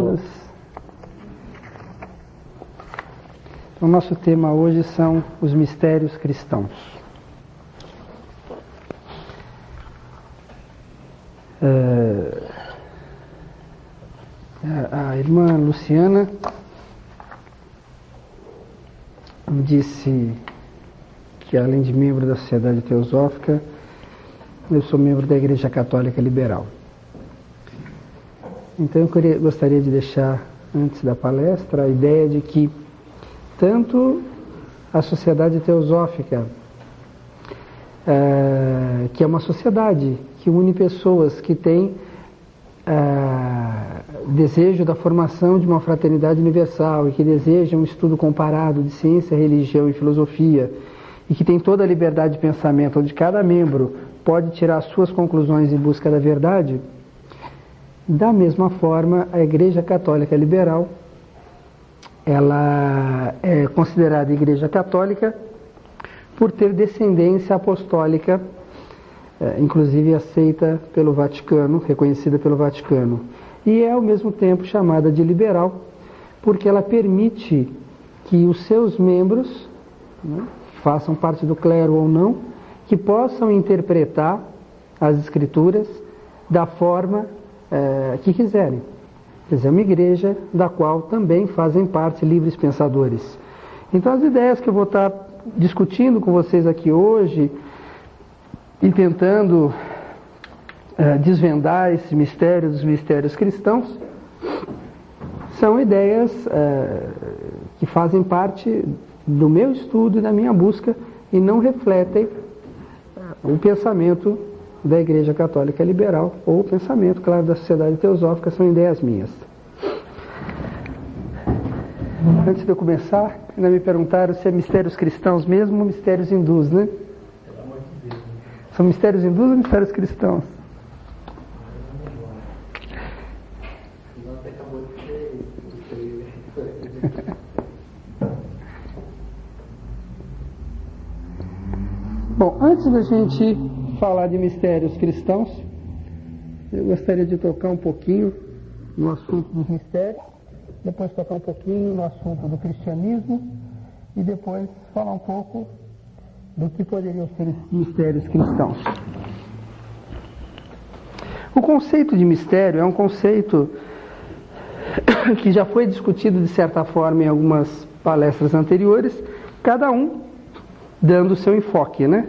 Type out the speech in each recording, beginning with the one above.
todos. O nosso tema hoje são os mistérios cristãos. A irmã Luciana disse que, além de membro da Sociedade Teosófica, eu sou membro da Igreja Católica Liberal. Então eu gostaria de deixar, antes da palestra, a ideia de que tanto a Sociedade Teosófica, que é uma sociedade que une pessoas que têm desejo da formação de uma fraternidade universal e que desejam um estudo comparado de ciência, religião e filosofia, e que tem toda a liberdade de pensamento, onde cada membro pode tirar suas conclusões em busca da verdade. Da mesma forma, a Igreja Católica Liberal, ela é considerada Igreja Católica por ter descendência apostólica, inclusive aceita pelo Vaticano, reconhecida pelo Vaticano, e é ao mesmo tempo chamada de liberal, porque ela permite que os seus membros, né, façam parte do clero ou não, que possam interpretar as Escrituras da forma que quiserem. Quer dizer, é uma igreja da qual também fazem parte livres pensadores. Então as ideias que eu vou estar discutindo com vocês aqui hoje e tentando desvendar esses mistérios, os mistérios cristãos, são ideias que fazem parte do meu estudo e da minha busca e não refletem o pensamento da Igreja Católica Liberal ou o pensamento, claro, da Sociedade Teosófica. São ideias minhas. Antes de eu começar, ainda me perguntaram se é mistérios cristãos mesmo ou mistérios hindus, né? São mistérios hindus ou mistérios cristãos? Bom, antes da gente falar de mistérios cristãos, eu gostaria de tocar um pouquinho no assunto dos mistérios, depois tocar um pouquinho no assunto do cristianismo e depois falar um pouco do que poderiam ser esses mistérios cristãos. O conceito de mistério é um conceito que já foi discutido de certa forma em algumas palestras anteriores, cada um dando o seu enfoque, né?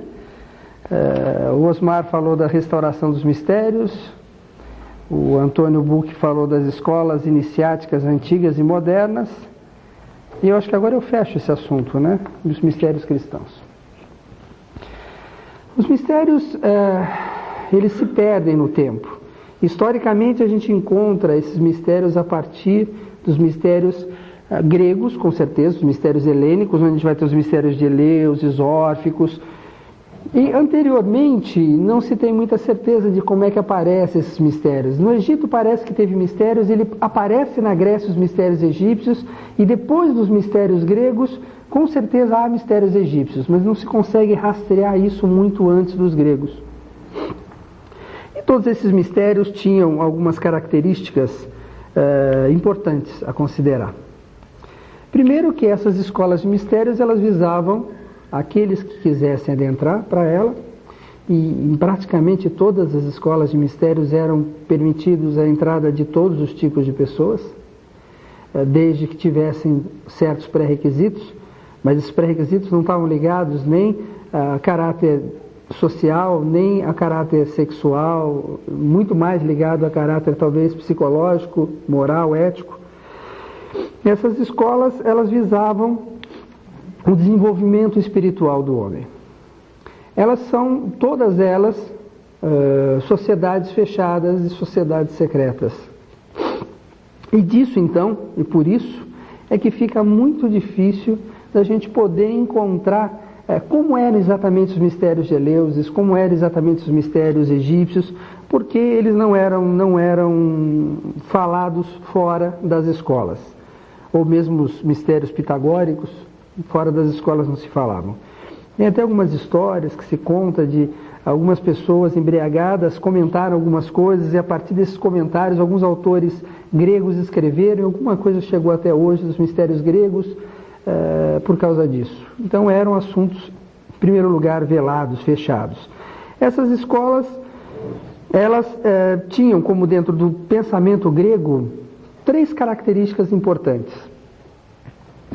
O Osmar falou da restauração dos mistérios, o Antônio Buch falou das escolas iniciáticas antigas e modernas, e eu acho que agora eu fecho esse assunto, né? Dos mistérios cristãos. Os mistérios, eles se perdem no tempo. Historicamente a gente encontra esses mistérios a partir dos mistérios gregos, com certeza, os mistérios helênicos, onde a gente vai ter os mistérios de Eleus, isórficos. E anteriormente não se tem muita certeza de como é que aparecem esses mistérios. No Egito parece que teve mistérios, ele aparece na Grécia os mistérios egípcios, e depois dos mistérios gregos, com certeza há mistérios egípcios, mas não se consegue rastrear isso muito antes dos gregos. E todos esses mistérios tinham algumas características importantes a considerar. Primeiro, que essas escolas de mistérios, elas visavam aqueles que quisessem adentrar para ela, e em praticamente todas as escolas de mistérios eram permitidos a entrada de todos os tipos de pessoas, desde que tivessem certos pré-requisitos, mas esses pré-requisitos não estavam ligados nem a caráter social, nem a caráter sexual, muito mais ligado a caráter talvez psicológico, moral, ético. Essas escolas, elas visavam o desenvolvimento espiritual do homem. Elas são, todas elas, sociedades fechadas e sociedades secretas. E disso, então, e por isso, é que fica muito difícil da gente poder encontrar como eram exatamente os mistérios de Eleusis, como eram exatamente os mistérios egípcios, porque eles não eram falados fora das escolas. Ou mesmo os mistérios pitagóricos, fora das escolas não se falavam. Tem até algumas histórias que se conta de algumas pessoas embriagadas comentaram algumas coisas, e a partir desses comentários, alguns autores gregos escreveram, e alguma coisa chegou até hoje dos mistérios gregos por causa disso. Então eram assuntos, em primeiro lugar, velados, fechados. Essas escolas, elas tinham como dentro do pensamento grego 3 características importantes,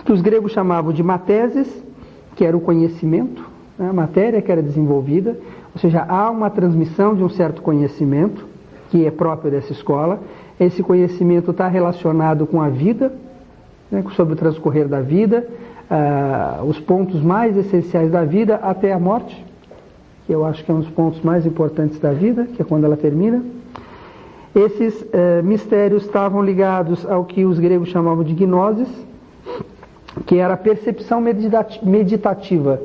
que os gregos chamavam de mateses, que era o conhecimento, a matéria que era desenvolvida, ou seja, há uma transmissão de um certo conhecimento, que é próprio dessa escola. Esse conhecimento está relacionado com a vida, sobre o transcorrer da vida, os pontos mais essenciais da vida até a morte, que eu acho que é um dos pontos mais importantes da vida, que é quando ela termina. Esses mistérios estavam ligados ao que os gregos chamavam de gnosis, que era a percepção meditativa.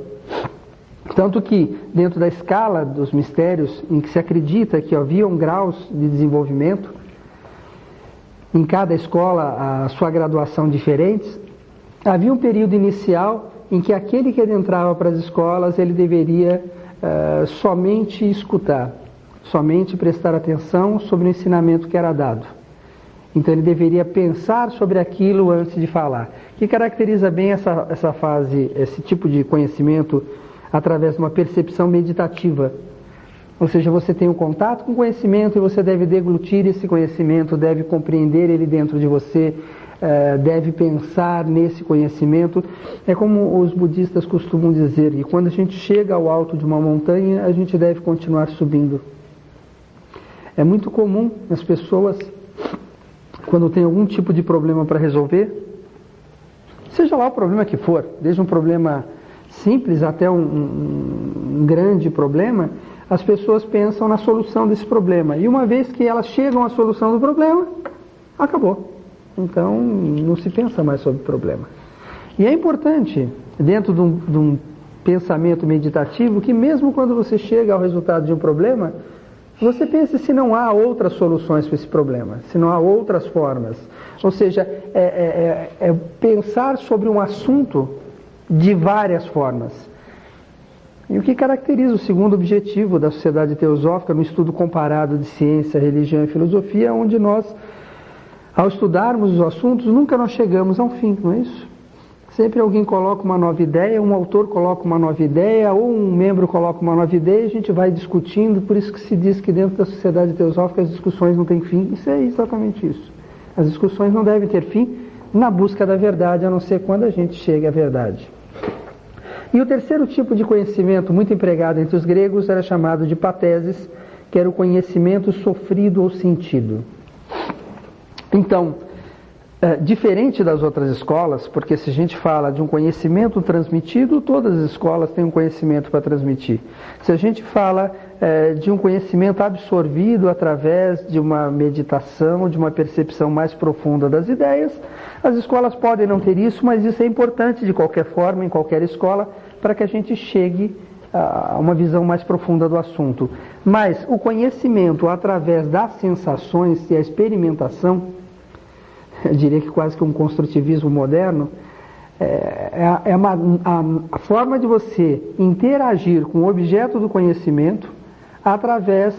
Tanto que, dentro da escala dos mistérios, em que se acredita que haviam graus de desenvolvimento, em cada escola a sua graduação diferentes, havia um período inicial em que aquele que adentrava para as escolas, ele deveria somente escutar, somente prestar atenção sobre o ensinamento que era dado. Então ele deveria pensar sobre aquilo antes de falar. O que caracteriza bem essa fase, esse tipo de conhecimento, através de uma percepção meditativa. Ou seja, você tem um contato com o conhecimento e você deve deglutir esse conhecimento, deve compreender ele dentro de você, deve pensar nesse conhecimento. É como os budistas costumam dizer, que quando a gente chega ao alto de uma montanha, a gente deve continuar subindo. É muito comum as pessoas, quando tem algum tipo de problema para resolver, seja lá o problema que for, desde um problema simples até um grande problema, as pessoas pensam na solução desse problema. E uma vez que elas chegam à solução do problema, acabou. Então, não se pensa mais sobre o problema. E é importante, dentro de um pensamento meditativo, que mesmo quando você chega ao resultado de um problema, você pense se não há outras soluções para esse problema, se não há outras formas. Ou seja, pensar sobre um assunto de várias formas. E o que caracteriza o segundo objetivo da sociedade teosófica no estudo comparado de ciência, religião e filosofia, onde nós, ao estudarmos os assuntos, nunca nós chegamos a um fim, não é isso? Sempre alguém coloca uma nova ideia, um autor coloca uma nova ideia, ou um membro coloca uma nova ideia, e a gente vai discutindo. Por isso que se diz que dentro da sociedade teosófica as discussões não têm fim. Isso é exatamente isso. As discussões não devem ter fim na busca da verdade, a não ser quando a gente chega à verdade. E o terceiro tipo de conhecimento muito empregado entre os gregos era chamado de pateses, que era o conhecimento sofrido ou sentido. Então, diferente das outras escolas, porque se a gente fala de um conhecimento transmitido, todas as escolas têm um conhecimento para transmitir. Se a gente fala de um conhecimento absorvido através de uma meditação, de uma percepção mais profunda das ideias, as escolas podem não ter isso, mas isso é importante de qualquer forma, em qualquer escola, para que a gente chegue a uma visão mais profunda do assunto. Mas o conhecimento através das sensações e a experimentação, eu diria que quase que um construtivismo moderno, é a forma de você interagir com o objeto do conhecimento através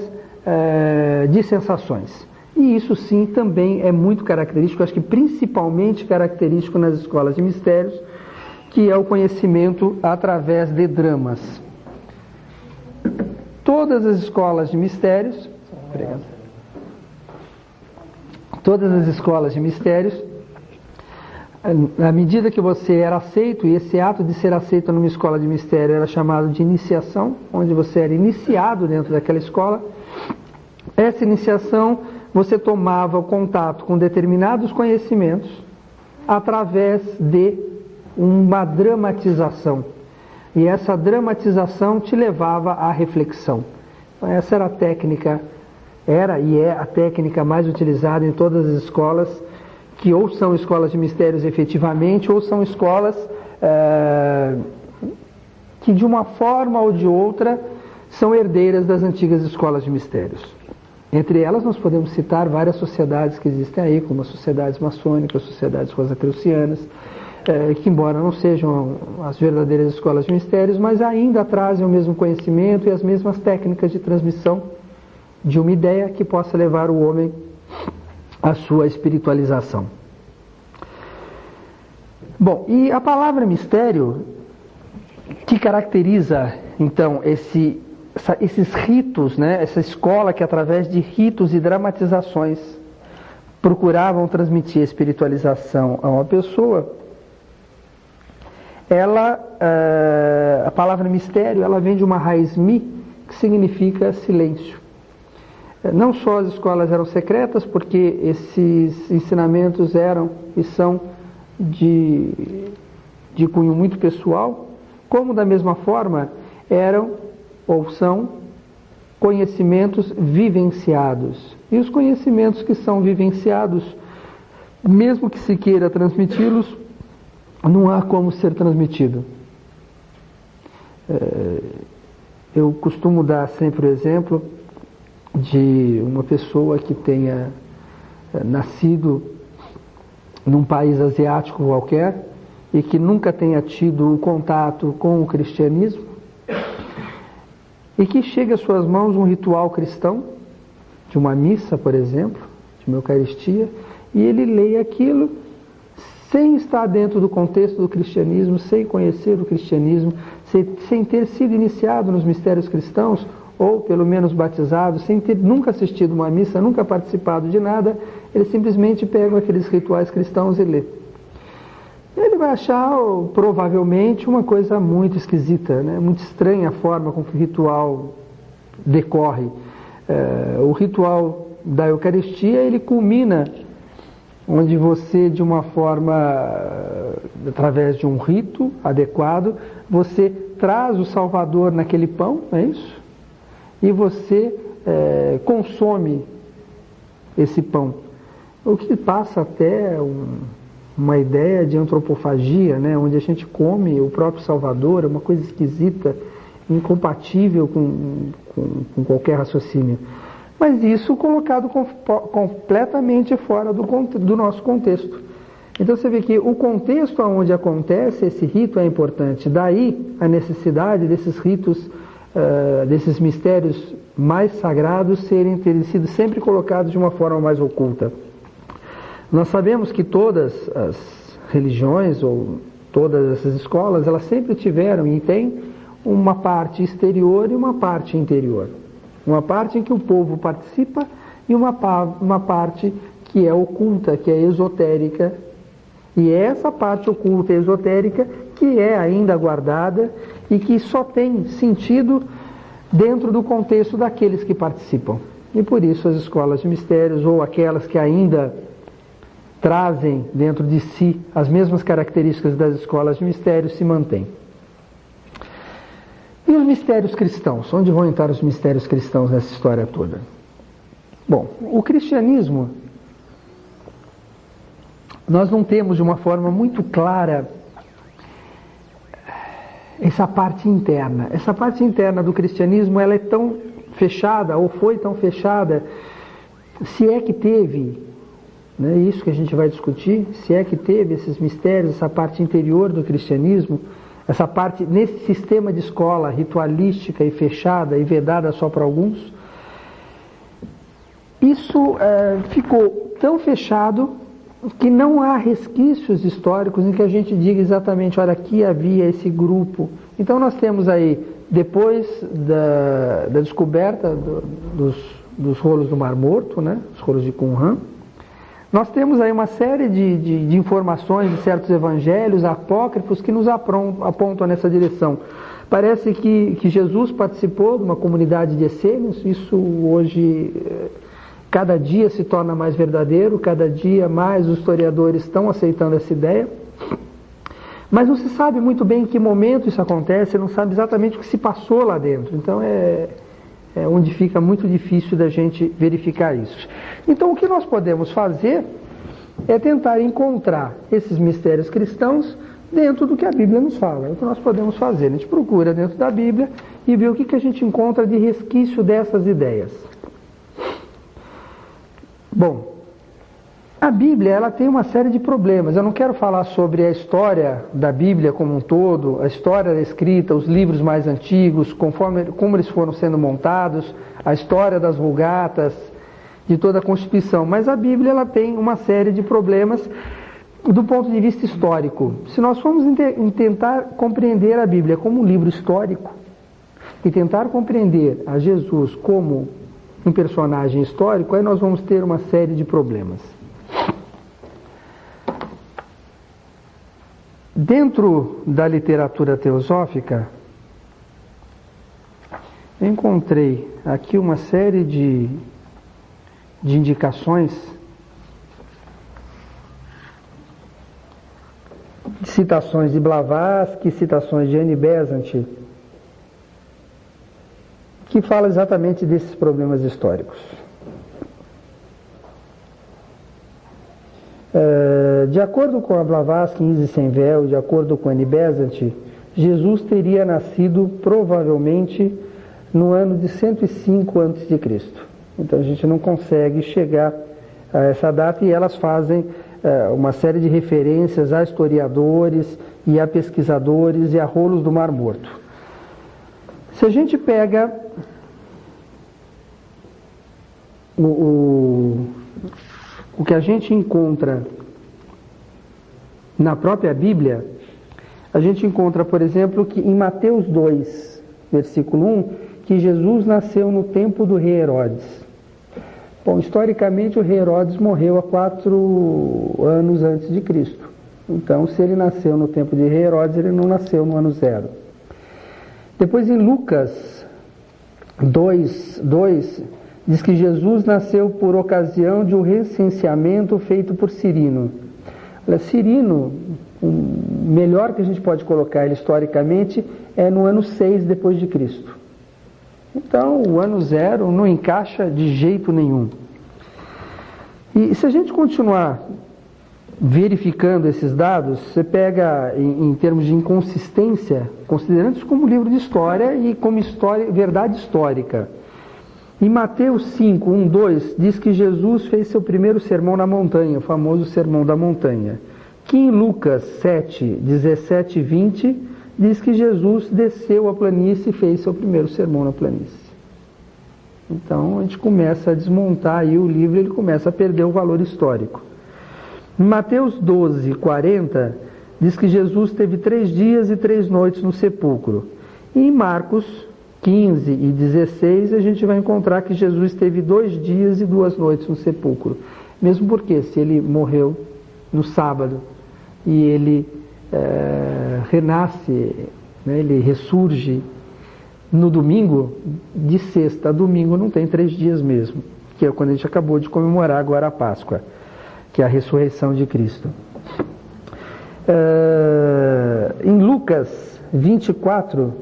de sensações. E isso sim também é muito característico, acho que principalmente característico nas escolas de mistérios, que é o conhecimento através de dramas. Todas as escolas de mistérios, à medida que você era aceito, e esse ato de ser aceito numa escola de mistério era chamado de iniciação, onde você era iniciado dentro daquela escola, essa iniciação você tomava o contato com determinados conhecimentos através de uma dramatização. E essa dramatização te levava à reflexão. Essa era a técnica, era e é a técnica mais utilizada em todas as escolas, que ou são escolas de mistérios efetivamente, ou são escolas que de uma forma ou de outra são herdeiras das antigas escolas de mistérios. Entre elas nós podemos citar várias sociedades que existem aí, como as sociedades maçônicas, sociedades rosacrucianas, que embora não sejam as verdadeiras escolas de mistérios, mas ainda trazem o mesmo conhecimento e as mesmas técnicas de transmissão de uma ideia que possa levar o homem à sua espiritualização. Bom, e a palavra mistério, que caracteriza então esses ritos, né? Essa escola que através de ritos e dramatizações procuravam transmitir a espiritualização a uma pessoa, a palavra mistério, ela vem de uma raiz mi, que significa silêncio. Não só as escolas eram secretas, porque esses ensinamentos eram e são de cunho muito pessoal, como da mesma forma eram ou são conhecimentos vivenciados. E os conhecimentos que são vivenciados, mesmo que se queira transmiti-los, não há como ser transmitido. Eu costumo dar sempre o exemplo de uma pessoa que tenha nascido num país asiático qualquer e que nunca tenha tido contato com o cristianismo e que chegue às suas mãos um ritual cristão, de uma missa, por exemplo, de uma Eucaristia, e ele leia aquilo sem estar dentro do contexto do cristianismo, sem conhecer o cristianismo, sem ter sido iniciado nos mistérios cristãos, ou pelo menos batizado, sem ter nunca assistido uma missa, nunca participado de nada, ele simplesmente pega aqueles rituais cristãos e lê. Ele vai achar, provavelmente, uma coisa muito esquisita, né? Muito estranha a forma como o ritual decorre. O ritual da Eucaristia, ele culmina onde você, de uma forma, através de um rito adequado, você traz o Salvador naquele pão, não é isso? E você consome esse pão. O que passa até uma ideia de antropofagia, né? Onde a gente come o próprio Salvador, é uma coisa esquisita, incompatível com qualquer raciocínio. Mas isso colocado completamente fora do nosso contexto. Então você vê que o contexto onde acontece esse rito é importante. Daí a necessidade desses ritos, desses mistérios mais sagrados terem sido sempre colocados de uma forma mais oculta. Nós sabemos que todas as religiões ou todas essas escolas, elas sempre tiveram e têm uma parte exterior e uma parte interior. Uma parte em que o povo participa e uma parte que é oculta, que é esotérica. E é essa parte oculta e esotérica que é ainda guardada e que só tem sentido dentro do contexto daqueles que participam. E por isso as escolas de mistérios, ou aquelas que ainda trazem dentro de si as mesmas características das escolas de mistérios, se mantêm. E os mistérios cristãos? Onde vão entrar os mistérios cristãos nessa história toda? Bom, o cristianismo, nós não temos de uma forma muito clara essa parte interna. Essa parte interna do cristianismo, ela é tão fechada, ou foi tão fechada, se é que teve, né, isso que a gente vai discutir, se é que teve esses mistérios, essa parte interior do cristianismo, essa parte nesse sistema de escola ritualística e fechada e vedada só para alguns, isso ficou tão fechado que não há resquícios históricos em que a gente diga exatamente, olha, aqui havia esse grupo. Então nós temos aí, depois da descoberta dos rolos do Mar Morto, né, os rolos de Qumran, nós temos aí uma série de informações de certos evangelhos apócrifos que nos apontam nessa direção. Parece que Jesus participou de uma comunidade de essênios, isso hoje cada dia se torna mais verdadeiro, cada dia mais os historiadores estão aceitando essa ideia, mas não se sabe muito bem em que momento isso acontece, não sabe exatamente o que se passou lá dentro, então é onde fica muito difícil da gente verificar isso. Então o que nós podemos fazer é tentar encontrar esses mistérios cristãos dentro do que a Bíblia nos fala. É o que nós podemos fazer, a gente procura dentro da Bíblia e vê o que a gente encontra de resquício dessas ideias. Bom, A Bíblia, ela tem uma série de problemas. Eu não quero falar sobre a história da Bíblia como um todo, a história da escrita, os livros mais antigos, como eles foram sendo montados, a história das Vulgatas, de toda a Constituição. Mas a Bíblia, ela tem uma série de problemas do ponto de vista histórico. Se nós formos tentar compreender a Bíblia como um livro histórico e tentar compreender a Jesus como um personagem histórico, aí nós vamos ter uma série de problemas. Dentro da literatura teosófica, eu encontrei aqui uma série de indicações, de citações de Blavatsky, citações de Annie Besant, que fala exatamente desses problemas históricos. De acordo com a Blavatsky em Isis Sem Véu, de acordo com Annie Besant, Jesus teria nascido provavelmente no ano de 105 a.C. Então a gente não consegue chegar a essa data, e elas fazem uma série de referências a historiadores e a pesquisadores e a rolos do Mar Morto. Se a gente pega o que a gente encontra na própria Bíblia, a gente encontra, por exemplo, que em Mateus 2, versículo 1, que Jesus nasceu no tempo do rei Herodes. Bom, historicamente o rei Herodes morreu há 4 anos antes de Cristo. Então, se ele nasceu no tempo de rei Herodes, ele não nasceu no ano 0. Depois, em Lucas 2, diz que Jesus nasceu por ocasião de um recenseamento feito por Cirino. Olha, Cirino, o melhor que a gente pode colocar ele historicamente é no ano 6 depois de Cristo. Então, o ano 0 não encaixa de jeito nenhum. E se a gente continuar verificando esses dados, você pega em termos de inconsistência, considerando isso como livro de história e como verdade histórica. Em Mateus 5, 1, 2, diz que Jesus fez seu primeiro sermão na montanha, o famoso Sermão da Montanha. Que em Lucas 7, 17 e 20, diz que Jesus desceu a planície e fez seu primeiro sermão na planície. Então a gente começa a desmontar aí o livro, ele começa a perder o valor histórico. Em Mateus 12, 40, diz que Jesus teve 3 dias e 3 noites no sepulcro. E em Marcos 15 e 16, a gente vai encontrar que Jesus teve 2 dias e 2 noites no sepulcro. Mesmo porque, se ele morreu no sábado e ele renasce, né, ele ressurge no domingo, de sexta a domingo não tem 3 dias mesmo, que é quando a gente acabou de comemorar agora a Páscoa, que é a ressurreição de Cristo. Em Lucas 24,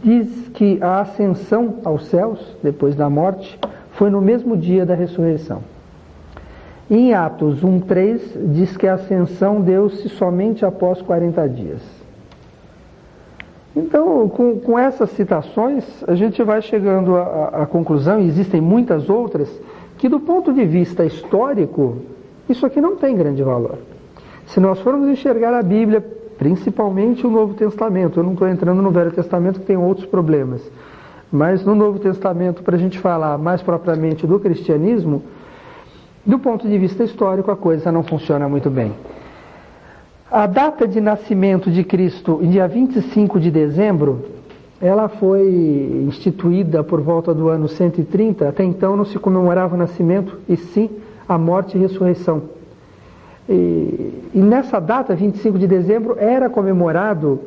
diz que a ascensão aos céus, depois da morte, foi no mesmo dia da ressurreição. Em Atos 1:3, diz que a ascensão deu-se somente após 40 dias. Então, com essas citações, a gente vai chegando à conclusão, e existem muitas outras, que do ponto de vista histórico, isso aqui não tem grande valor. Se nós formos enxergar a Bíblia, principalmente o Novo Testamento, eu não estou entrando no Velho Testamento, que tem outros problemas, mas no Novo Testamento, para a gente falar mais propriamente do cristianismo, do ponto de vista histórico, a coisa não funciona muito bem. A data de nascimento de Cristo, dia 25 de dezembro, ela foi instituída por volta do ano 130, até então não se comemorava o nascimento, e sim a morte e ressurreição. E nessa data, 25 de dezembro, era comemorado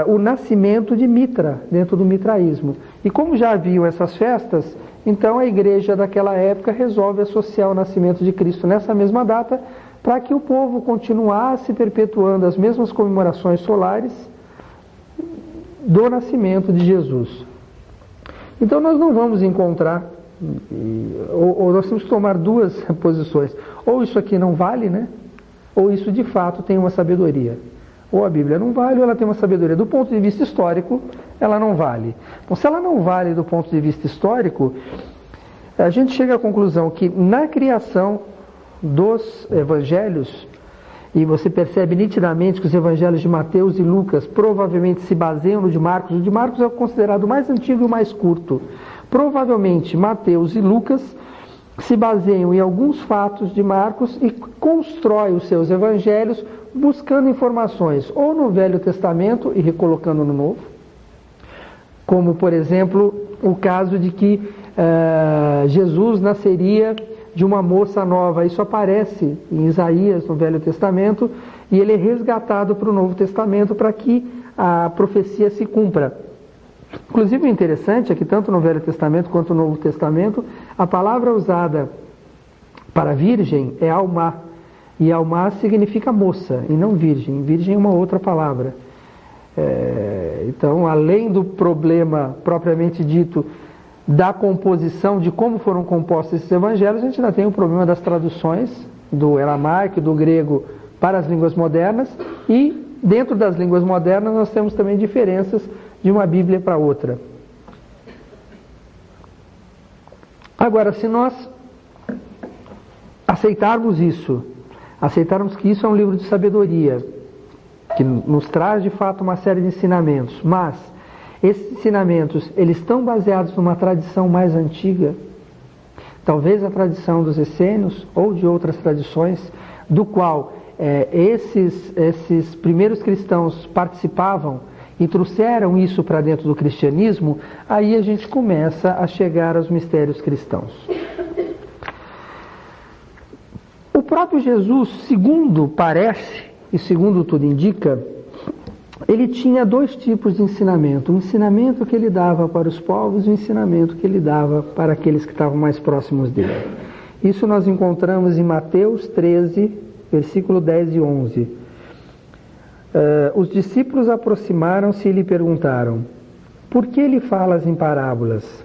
o nascimento de Mitra, dentro do mitraísmo. E como já haviam essas festas, então a igreja daquela época resolve associar o nascimento de Cristo nessa mesma data, para que o povo continuasse perpetuando as mesmas comemorações solares do nascimento de Jesus. Então nós não vamos encontrar, ou nós temos que tomar 2 posições. Ou isso aqui não vale, né? Ou isso de fato tem uma sabedoria. Ou a Bíblia não vale, ou ela tem uma sabedoria. Do ponto de vista histórico, ela não vale. Então, se ela não vale do ponto de vista histórico, a gente chega à conclusão que na criação dos evangelhos, e você percebe nitidamente que os evangelhos de Mateus e Lucas provavelmente se baseiam no de Marcos. O de Marcos é o considerado o mais antigo e o mais curto. Provavelmente Mateus e Lucas se baseiam em alguns fatos de Marcos e constrói os seus evangelhos buscando informações ou no Velho Testamento e recolocando no Novo, como por exemplo o caso de que Jesus nasceria de uma moça nova. Isso aparece em Isaías, no Velho Testamento, e ele é resgatado para o Novo Testamento para que a profecia se cumpra. Inclusive o interessante é que tanto no Velho Testamento quanto no Novo Testamento, a palavra usada para virgem é almá, e almá significa moça, e não virgem. Virgem é uma outra palavra. Então, além do problema propriamente dito da composição, de como foram compostos esses evangelhos, a gente ainda tem o problema das traduções do aramaico e do grego para as línguas modernas, e dentro das línguas modernas nós temos também diferenças de uma Bíblia para outra. Agora, se nós aceitarmos isso, aceitarmos que isso é um livro de sabedoria, que nos traz de fato uma série de ensinamentos, mas esses ensinamentos, eles estão baseados numa tradição mais antiga, talvez a tradição dos essênios ou de outras tradições, do qual esses primeiros cristãos participavam e trouxeram isso para dentro do cristianismo, aí a gente começa a chegar aos mistérios cristãos. O próprio Jesus, segundo parece e segundo tudo indica, ele tinha dois tipos de ensinamento. O ensinamento que ele dava para os povos e o ensinamento que ele dava para aqueles que estavam mais próximos dele. Isso nós encontramos em Mateus 13, versículo 10 e 11. Os discípulos aproximaram-se e lhe perguntaram: por que lhe falas em parábolas?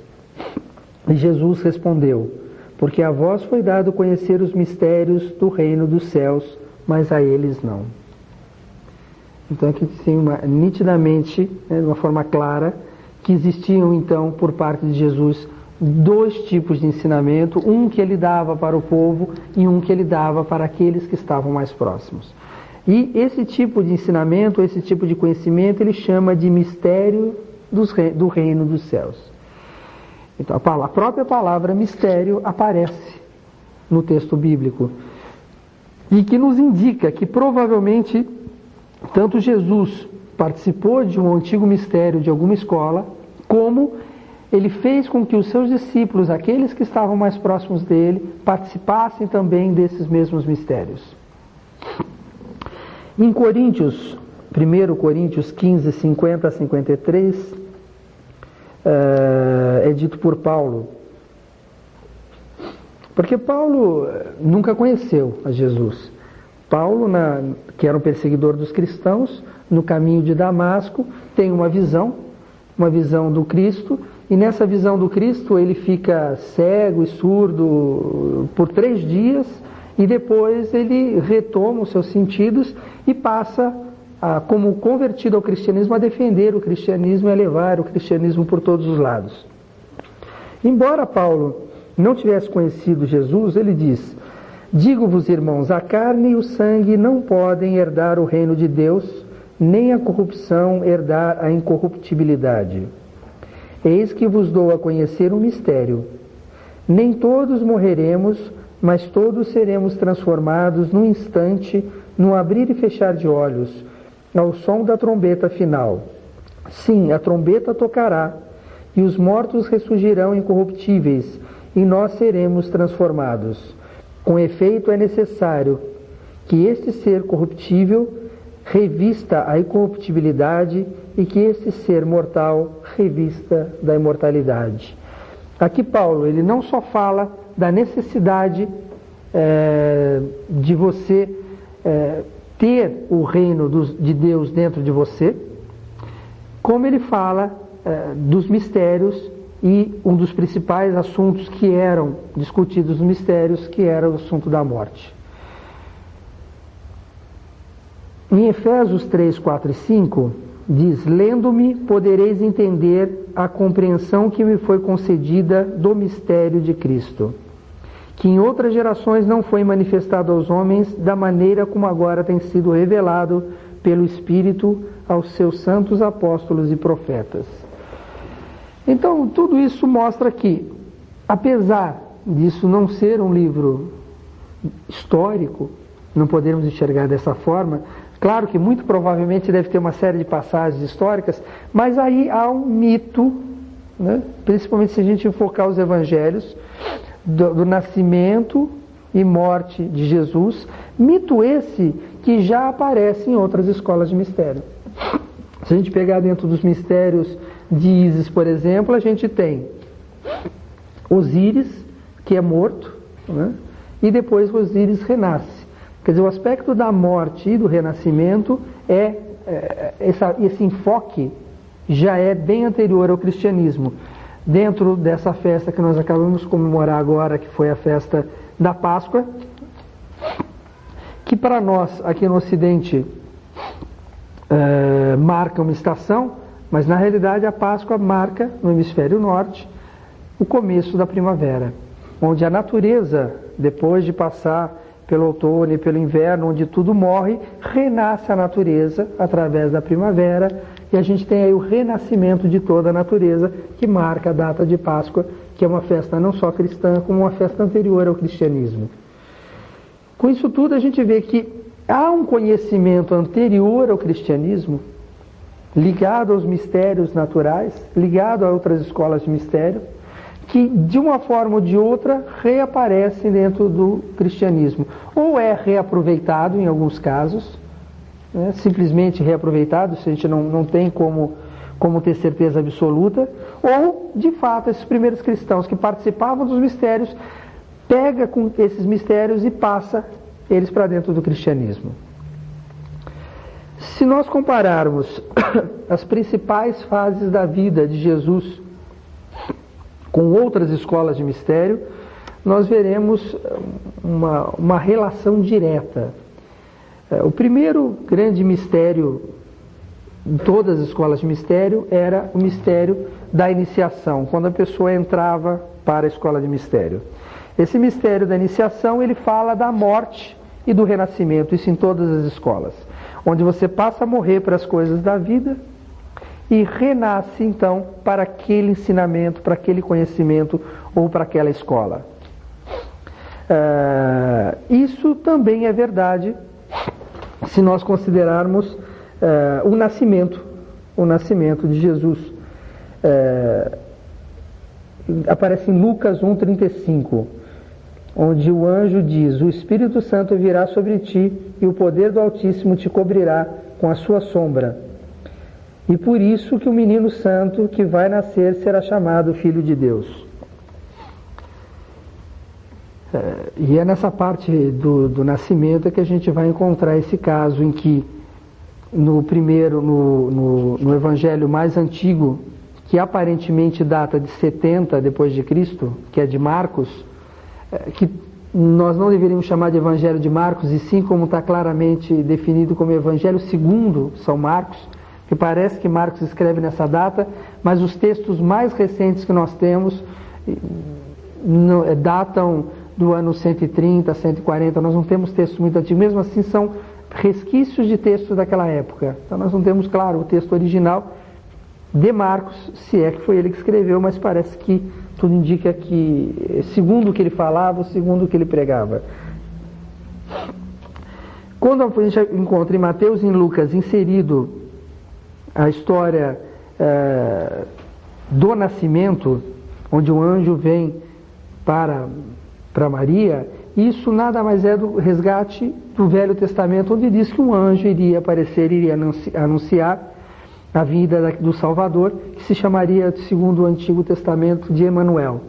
E Jesus respondeu: porque a vós foi dado conhecer os mistérios do reino dos céus, mas a eles não. Então aqui tem nitidamente, de uma forma clara, que existiam então por parte de Jesus dois tipos de ensinamento, um que ele dava para o povo e um que ele dava para aqueles que estavam mais próximos. E esse tipo de ensinamento, esse tipo de conhecimento, ele chama de mistério do reino dos céus. Então a própria palavra mistério aparece no texto bíblico e que nos indica que provavelmente tanto Jesus participou de um antigo mistério de alguma escola, como ele fez com que os seus discípulos, aqueles que estavam mais próximos dele, participassem também desses mesmos mistérios. Em Coríntios, 1 Coríntios 15, 50 a 53, é dito por Paulo, porque Paulo nunca conheceu a Jesus. Paulo, que era um perseguidor dos cristãos, no caminho de Damasco, tem uma visão do Cristo, e nessa visão do Cristo ele fica cego e surdo por 3 dias, e depois ele retoma os seus sentidos e passa, como convertido ao cristianismo, a defender o cristianismo e a levar o cristianismo por todos os lados. Embora Paulo não tivesse conhecido Jesus, ele diz: digo-vos, irmãos, a carne e o sangue não podem herdar o reino de Deus, nem a corrupção herdar a incorruptibilidade. Eis que vos dou a conhecer um mistério. Nem todos morreremos, mas todos seremos transformados num instante, num abrir e fechar de olhos, ao som da trombeta final. Sim, a trombeta tocará, e os mortos ressurgirão incorruptíveis, e nós seremos transformados. Com efeito, é necessário que este ser corruptível revista a incorruptibilidade e que este ser mortal revista da imortalidade. Aqui Paulo, ele não só fala da necessidade de você ter o reino de Deus dentro de você, como ele fala dos mistérios, e um dos principais assuntos que eram discutidos nos mistérios, que era o assunto da morte. Em Efésios 3, 4 e 5, diz: lendo-me, podereis entender a compreensão que me foi concedida do mistério de Cristo, que em outras gerações não foi manifestado aos homens da maneira como agora tem sido revelado pelo Espírito aos seus santos apóstolos e profetas. Então, tudo isso mostra que, apesar disso não ser um livro histórico, não podemos enxergar dessa forma, claro que muito provavelmente deve ter uma série de passagens históricas, mas aí há um mito, né? Principalmente se a gente enfocar os evangelhos, do nascimento e morte de Jesus, mito esse que já aparece em outras escolas de mistério. Se a gente pegar dentro dos mistérios de Ísis, por exemplo, a gente tem Osíris, que é morto, né? E depois Osíris renasce. Quer dizer, o aspecto da morte e do renascimento esse enfoque já é bem anterior ao cristianismo. Dentro dessa festa que nós acabamos de comemorar agora, que foi a festa da Páscoa, que para nós aqui no Ocidente marca uma estação, mas na realidade a Páscoa marca no hemisfério norte o começo da primavera, onde a natureza, depois de passar pelo outono e pelo inverno, onde tudo morre, renasce a natureza através da primavera, e a gente tem aí o renascimento de toda a natureza, que marca a data de Páscoa, que é uma festa não só cristã, como uma festa anterior ao cristianismo. Com isso tudo a gente vê que há um conhecimento anterior ao cristianismo, ligado aos mistérios naturais, ligado a outras escolas de mistério, que de uma forma ou de outra reaparecem dentro do cristianismo. Ou é reaproveitado em alguns casos, né, simplesmente reaproveitado, se a gente não tem como ter certeza absoluta, ou de fato esses primeiros cristãos que participavam dos mistérios, pega com esses mistérios e passa eles para dentro do cristianismo. Se nós compararmos as principais fases da vida de Jesus com outras escolas de mistério, nós veremos uma relação direta. O primeiro grande mistério em todas as escolas de mistério era o mistério da iniciação, quando a pessoa entrava para a escola de mistério. Esse mistério da iniciação, ele fala da morte e do renascimento, isso em todas as escolas, onde você passa a morrer para as coisas da vida e renasce então para aquele ensinamento, para aquele conhecimento ou para aquela escola. Isso também é verdade se nós considerarmos o nascimento de Jesus. Aparece em Lucas 1,35, onde o anjo diz: o Espírito Santo virá sobre ti e o poder do Altíssimo te cobrirá com a sua sombra. E por isso que o menino santo que vai nascer será chamado Filho de Deus. E é nessa parte do nascimento que a gente vai encontrar esse caso em que no evangelho mais antigo, que aparentemente data de 70 depois de Cristo, que é de Marcos, que nós não deveríamos chamar de evangelho de Marcos, e sim como está claramente definido como evangelho segundo São Marcos, que parece que Marcos escreve nessa data, mas os textos mais recentes que nós temos datam do ano 130, 140, nós não temos textos muito antigos, mesmo assim são resquícios de textos daquela época. Então nós não temos, claro, o texto original de Marcos, se é que foi ele que escreveu, mas parece que tudo indica que, segundo o que ele falava, segundo o que ele pregava. Quando a gente encontra em Mateus e em Lucas inserido a história do nascimento, onde o anjo vem para Maria, isso nada mais é do resgate do Velho Testamento, onde diz que um anjo iria aparecer, iria anunciar a vida do Salvador, que se chamaria, segundo o Antigo Testamento, de Emanuel.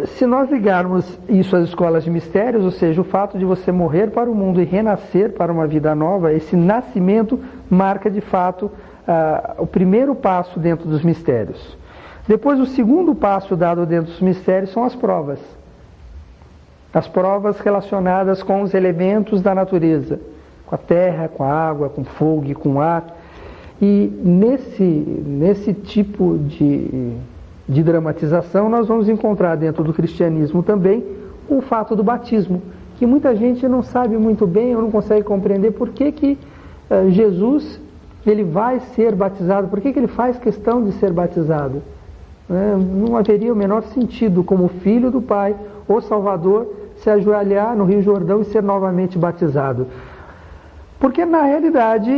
Se nós ligarmos isso às escolas de mistérios, ou seja, o fato de você morrer para o mundo e renascer para uma vida nova, esse nascimento marca de fato o primeiro passo dentro dos mistérios. Depois, o segundo passo dado dentro dos mistérios são as provas. As provas relacionadas com os elementos da natureza, com a terra, com a água, com o fogo e com o ar. E nesse tipo de dramatização, nós vamos encontrar dentro do cristianismo também o fato do batismo, que muita gente não sabe muito bem ou não consegue compreender por que Jesus ele vai ser batizado, por que ele faz questão de ser batizado. Não haveria o menor sentido, como filho do Pai, o Salvador, se ajoelhar no Rio Jordão e ser novamente batizado. Porque, na realidade,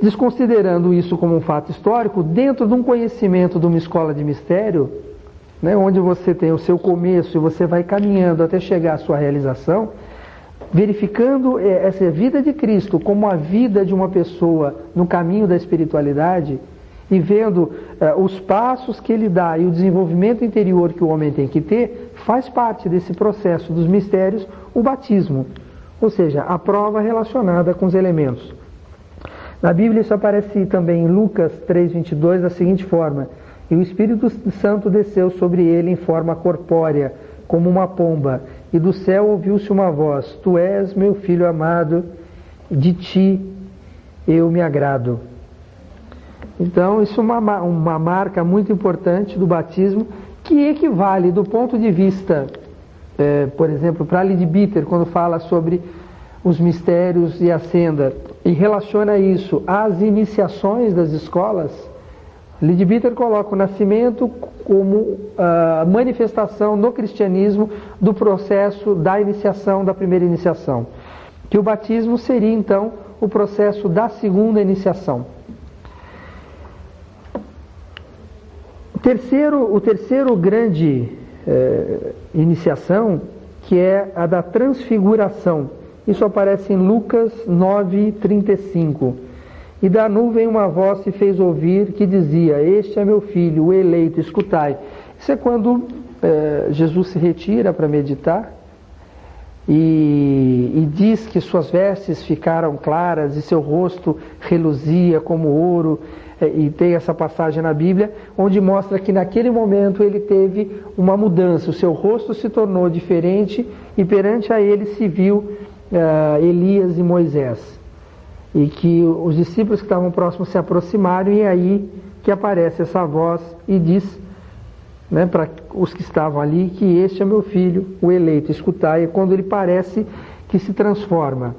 desconsiderando isso como um fato histórico, dentro de um conhecimento de uma escola de mistério, onde você tem o seu começo e você vai caminhando até chegar à sua realização, verificando essa vida de Cristo como a vida de uma pessoa no caminho da espiritualidade e vendo os passos que ele dá e o desenvolvimento interior que o homem tem que ter, faz parte desse processo dos mistérios o batismo. Ou seja, a prova relacionada com os elementos. Na Bíblia isso aparece também em Lucas 3:22 da seguinte forma: e o Espírito Santo desceu sobre ele em forma corpórea, como uma pomba, e do céu ouviu-se uma voz: tu és meu filho amado, de ti eu me agrado. Então isso é uma marca muito importante do batismo, que equivale do ponto de vista, por exemplo, para Leadbeater, quando fala sobre os mistérios e a senda, e relaciona isso às iniciações das escolas, Leadbeater coloca o nascimento como a manifestação no cristianismo do processo da iniciação, da primeira iniciação. Que o batismo seria, então, o processo da segunda iniciação. O terceiro grande iniciação, que é a da transfiguração. Isso aparece em Lucas 9:35. E da nuvem uma voz se fez ouvir que dizia: este é meu filho, o eleito, escutai. Isso é quando Jesus se retira para meditar e diz que suas vestes ficaram claras e seu rosto reluzia como ouro. E tem essa passagem na Bíblia onde mostra que naquele momento ele teve uma mudança, o seu rosto se tornou diferente e perante a ele se viu Elias e Moisés. E que os discípulos que estavam próximos se aproximaram, e é aí que aparece essa voz e diz para os que estavam ali que este é meu filho, o eleito, escutai. É quando ele parece que se transforma.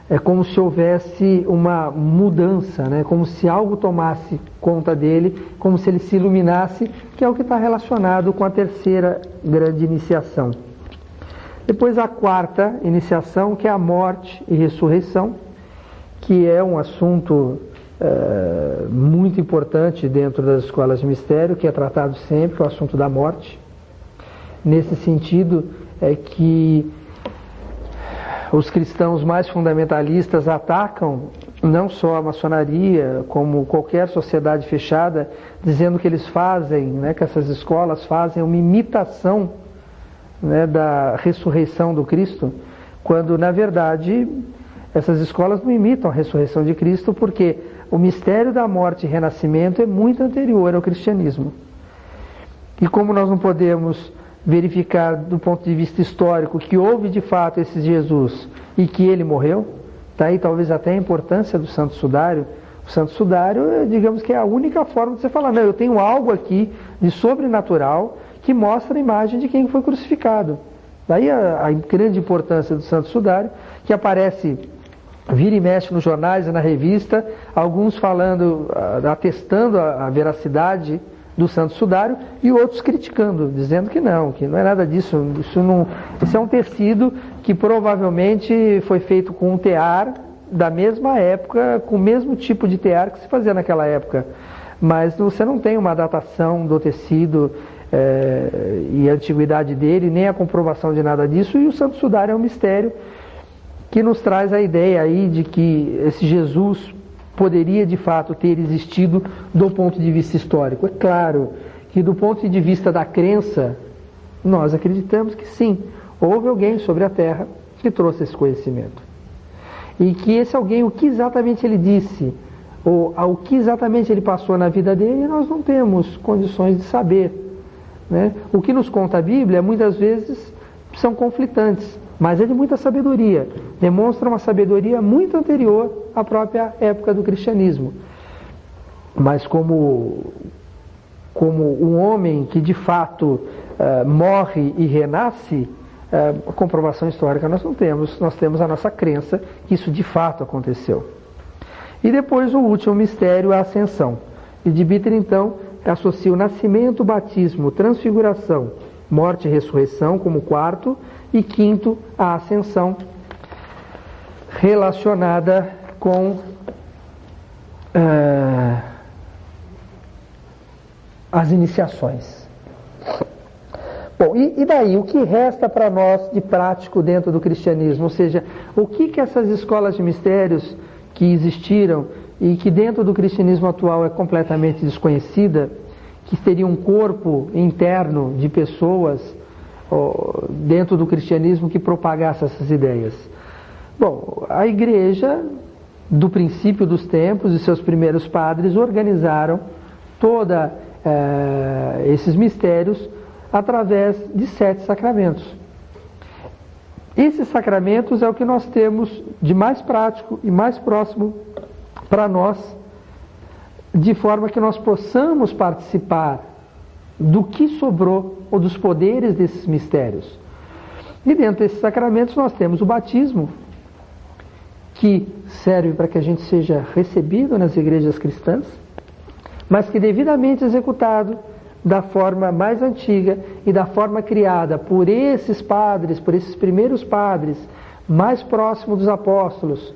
É como se houvesse uma mudança, como se algo tomasse conta dele, como se ele se iluminasse, que é o que está relacionado com a terceira grande iniciação. Depois a quarta iniciação, que é a morte e ressurreição, que é um assunto muito importante dentro das escolas de mistério, que é tratado sempre, que é o assunto da morte. Nesse sentido, é que os cristãos mais fundamentalistas atacam não só a maçonaria, como qualquer sociedade fechada, dizendo que eles fazem, que essas escolas fazem uma imitação da ressurreição do Cristo, quando na verdade essas escolas não imitam a ressurreição de Cristo, porque o mistério da morte e renascimento é muito anterior ao cristianismo. E como nós não podemos verificar do ponto de vista histórico que houve de fato esse Jesus e que ele morreu, daí talvez até a importância do Santo Sudário. O Santo Sudário, digamos que é a única forma de você falar: não, eu tenho algo aqui de sobrenatural que mostra a imagem de quem foi crucificado. Daí a grande importância do Santo Sudário, que aparece, vira e mexe nos jornais e na revista, alguns falando, atestando a veracidade do Santo Sudário e outros criticando, dizendo que não é nada disso, isso é um tecido que provavelmente foi feito com um tear da mesma época, com o mesmo tipo de tear que se fazia naquela época, mas você não tem uma datação do tecido e a antiguidade dele, nem a comprovação de nada disso, e o Santo Sudário é um mistério que nos traz a ideia aí de que esse Jesus poderia de fato ter existido do ponto de vista histórico. É claro que do ponto de vista da crença, nós acreditamos que sim, houve alguém sobre a terra que trouxe esse conhecimento. E que esse alguém, o que exatamente ele disse, ou o que exatamente ele passou na vida dele, nós não temos condições de saber. O que nos conta a Bíblia, muitas vezes, são conflitantes, mas é de muita sabedoria, demonstra uma sabedoria muito anterior à própria época do cristianismo. Mas como como um homem que de fato morre e renasce, a comprovação histórica nós não temos. Nós temos a nossa crença que isso de fato aconteceu. E depois o último mistério, a ascensão. E de Bitter, então, associa o nascimento, o batismo, transfiguração, morte e ressurreição como quarto, e quinto, a ascensão, relacionada com as iniciações. Bom, e daí, o que resta para nós de prático dentro do cristianismo? Ou seja, o que essas escolas de mistérios que existiram e que dentro do cristianismo atual é completamente desconhecida, que teria um corpo interno de pessoas dentro do cristianismo que propagasse essas ideias? Bom, a igreja, do princípio dos tempos, e seus primeiros padres organizaram toda esses mistérios através de 7 sacramentos. Esses sacramentos é o que nós temos de mais prático e mais próximo para nós, de forma que nós possamos participar do que sobrou ou dos poderes desses mistérios. E dentro desses sacramentos nós temos o batismo, que serve para que a gente seja recebido nas igrejas cristãs, mas que devidamente executado, da forma mais antiga e da forma criada por esses padres, por esses primeiros padres, mais próximos dos apóstolos,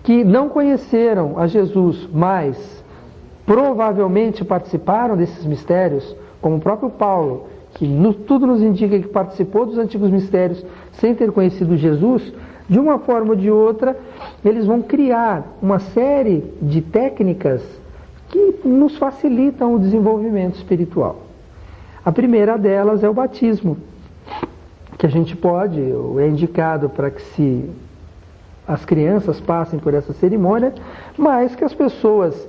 que não conheceram a Jesus, mas provavelmente participaram desses mistérios, como o próprio Paulo, que tudo nos indica que participou dos antigos mistérios sem ter conhecido Jesus. De uma forma ou de outra, eles vão criar uma série de técnicas que nos facilitam o desenvolvimento espiritual. A primeira delas é o batismo, que a gente pode, é indicado para que as crianças passem por essa cerimônia, mas que as pessoas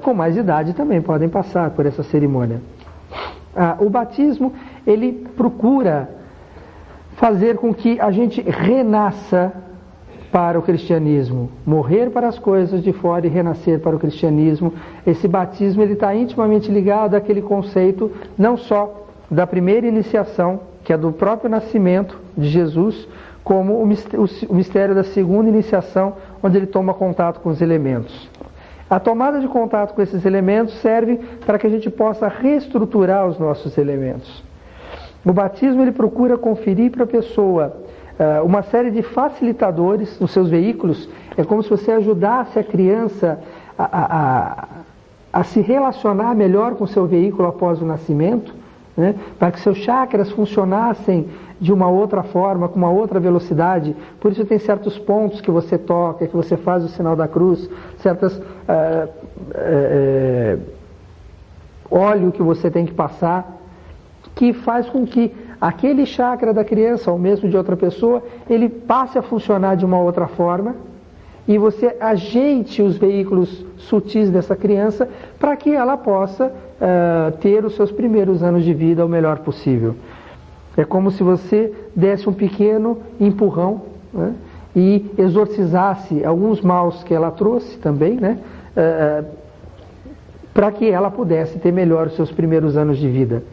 com mais idade também podem passar por essa cerimônia. O batismo, ele procura fazer com que a gente renasça para o cristianismo, morrer para as coisas de fora e renascer para o cristianismo. Esse batismo está intimamente ligado àquele conceito não só da primeira iniciação, que é do próprio nascimento de Jesus, como o mistério da segunda iniciação, onde ele toma contato com os elementos. A tomada de contato com esses elementos serve para que a gente possa reestruturar os nossos elementos. O batismo, ele procura conferir para a pessoa uma série de facilitadores nos seus veículos. É como se você ajudasse a criança a se relacionar melhor com o seu veículo após o nascimento, né? Para que seus chakras funcionassem de uma outra forma, com uma outra velocidade. Por isso tem certos pontos que você toca, que você faz o sinal da cruz, certas óleo que você tem que passar, que faz com que aquele chakra da criança, ou mesmo de outra pessoa, ele passe a funcionar de uma outra forma, e você ajeite os veículos sutis dessa criança para que ela possa ter os seus primeiros anos de vida o melhor possível. É como se você desse um pequeno empurrão, né, e exorcizasse alguns maus que ela trouxe também, né, para que ela pudesse ter melhor os seus primeiros anos de vida.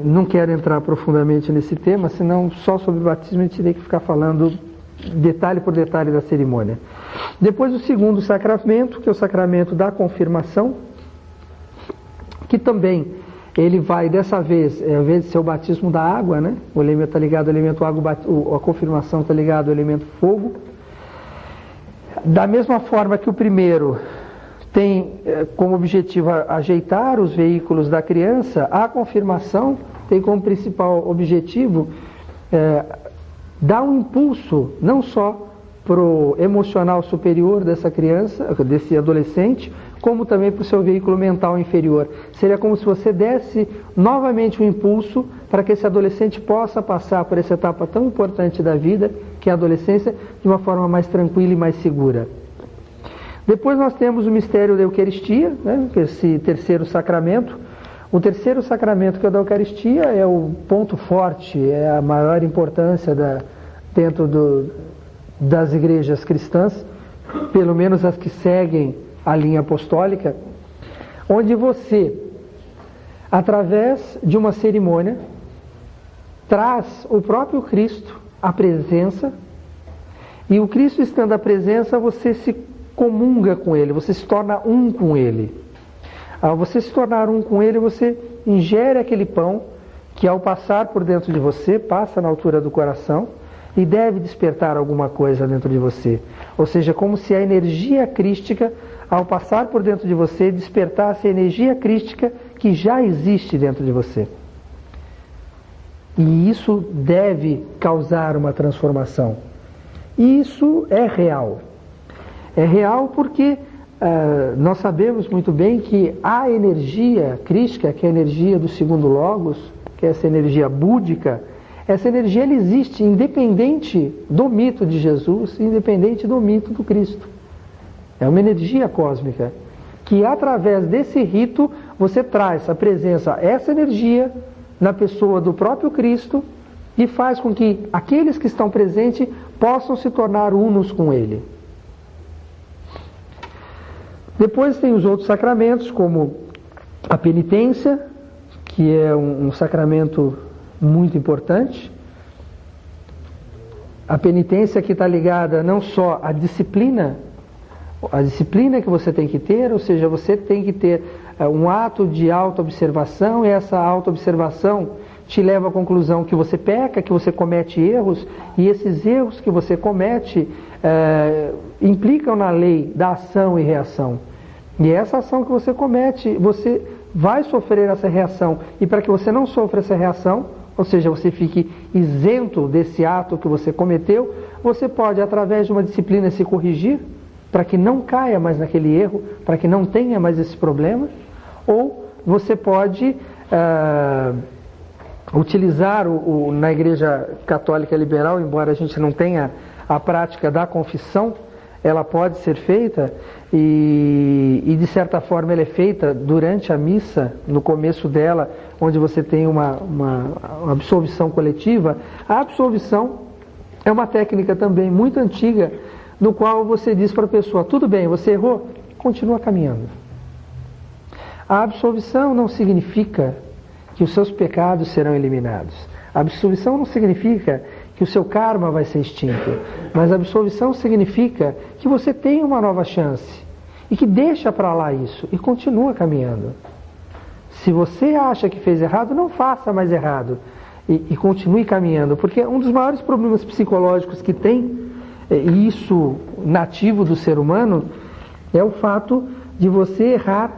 Não quero entrar profundamente nesse tema, senão só sobre o batismo a gente teria que ficar falando detalhe por detalhe da cerimônia. Depois o segundo sacramento, que é o sacramento da confirmação, que também ele vai, dessa vez, ao invés de ser o batismo da água, né? O elemento está ligado ao elemento água, a confirmação está ligado ao elemento fogo. Da mesma forma que o primeiro tem como objetivo ajeitar os veículos da criança, a confirmação tem como principal objetivo dar um impulso não só para o emocional superior dessa criança, desse adolescente, como também para o seu veículo mental inferior. Seria como se você desse novamente um impulso para que esse adolescente possa passar por essa etapa tão importante da vida, que é a adolescência, de uma forma mais tranquila e mais segura. Depois nós temos o mistério da Eucaristia, né, esse terceiro sacramento. O terceiro sacramento, que é o da Eucaristia, é o ponto forte, é a maior importância dentro das igrejas cristãs, pelo menos as que seguem a linha apostólica, onde você através de uma cerimônia, traz o próprio Cristo à presença, e o Cristo estando à presença, você se comunga com Ele, você se torna um com Ele. Ao você se tornar um com Ele, você ingere aquele pão, que ao passar por dentro de você, passa na altura do coração, e deve despertar alguma coisa dentro de você. Ou seja, como se a energia crística, ao passar por dentro de você, despertasse a energia crística que já existe dentro de você. E isso deve causar uma transformação. E isso é real. É real porque nós sabemos muito bem que a energia crística, que é a energia do segundo logos, que é essa energia búdica, essa energia ela existe independente do mito de Jesus, independente do mito do Cristo. É uma energia cósmica que através desse rito você traz a presença, essa energia na pessoa do próprio Cristo e faz com que aqueles que estão presentes possam se tornar unos com Ele. Depois tem os outros sacramentos, como a penitência, que é um sacramento muito importante. A penitência que está ligada não só à disciplina, a disciplina que você tem que ter, ou seja, você tem que ter um ato de autoobservação, e essa autoobservação te leva à conclusão que você peca, que você comete erros, e esses erros que você comete implicam na lei da ação e reação. E essa ação que você comete, você vai sofrer essa reação. E para que você não sofra essa reação, ou seja, você fique isento desse ato que você cometeu, você pode, através de uma disciplina, se corrigir, para que não caia mais naquele erro, para que não tenha mais esse problema, ou você pode utilizar na Igreja Católica Liberal, embora a gente não tenha a prática da confissão, ela pode ser feita e de certa forma ela é feita durante a missa, no começo dela, onde você tem uma absolvição coletiva. A absolvição é uma técnica também muito antiga, no qual você diz para a pessoa, tudo bem, você errou, continua caminhando. A absolvição não significa que os seus pecados serão eliminados. A absolvição não significa que o seu karma vai ser extinto, mas a absolvição significa que você tem uma nova chance e que deixa para lá isso e continua caminhando. Se você acha que fez errado, não faça mais errado e continue caminhando, porque um dos maiores problemas psicológicos que tem, e isso nativo do ser humano, é o fato de você errar